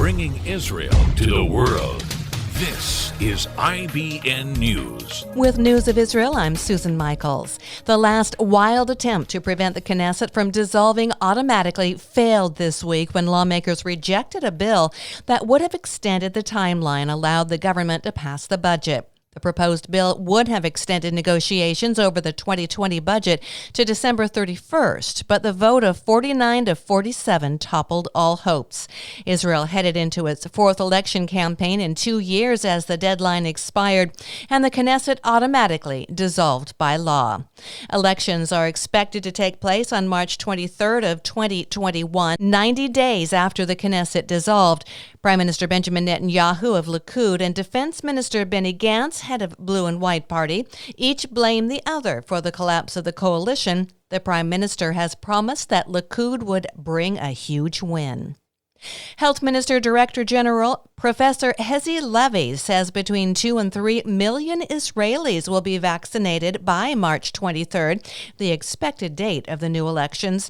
bringing Israel to the world. This is IBN News. With news of Israel, I'm Susan Michaels. The last wild attempt to prevent the Knesset from dissolving automatically failed this week when lawmakers rejected a bill that would have extended the timeline allowed the government to pass the budget. The proposed bill would have extended negotiations over the 2020 budget to December 31st, but the vote of 49 to 47 toppled all hopes. Israel headed into its fourth election campaign in 2 years as the deadline expired, and the Knesset automatically dissolved by law. Elections are expected to take place on March 23rd of 2021, 90 days after the Knesset dissolved. Prime Minister Benjamin Netanyahu of Likud and Defense Minister Benny Gantz, head of Blue and White Party, each blame the other for the collapse of the coalition. The Prime Minister has promised that Likud would bring a huge win. Health Minister Director General Professor Hezi Levy says between 2 and 3 million Israelis will be vaccinated by March 23rd, the expected date of the new elections.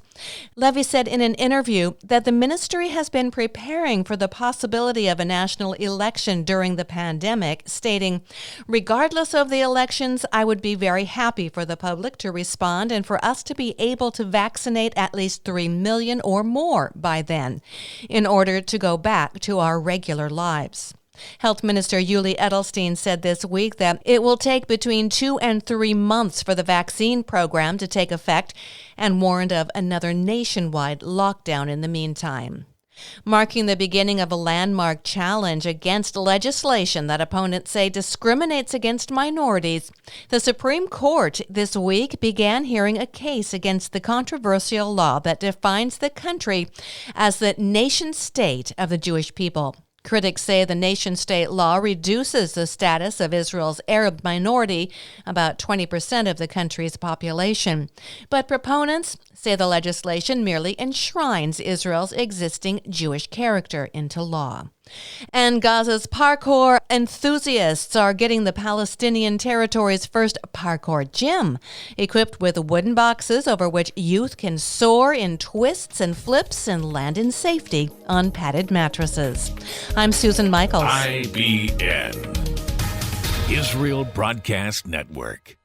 Levy said in an interview that the ministry has been preparing for the possibility of a national election during the pandemic, stating, "Regardless of the elections, I would be very happy for the public to respond and for us to be able to vaccinate at least 3 million or more by then, in order to go back to our regular lives." Health Minister Yuli Edelstein said this week that it will take between 2 and 3 months for the vaccine program to take effect and warned of another nationwide lockdown in the meantime. Marking the beginning of a landmark challenge against legislation that opponents say discriminates against minorities, the Supreme Court this week began hearing a case against the controversial law that defines the country as the nation-state of the Jewish people. Critics say the nation-state law reduces the status of Israel's Arab minority, about 20% of the country's population. But proponents say the legislation merely enshrines Israel's existing Jewish character into law. And Gaza's parkour enthusiasts are getting the Palestinian territory's first parkour gym, equipped with wooden boxes over which youth can soar in twists and flips and land in safety on padded mattresses. I'm Susan Michaels. IBN, Israel Broadcast Network.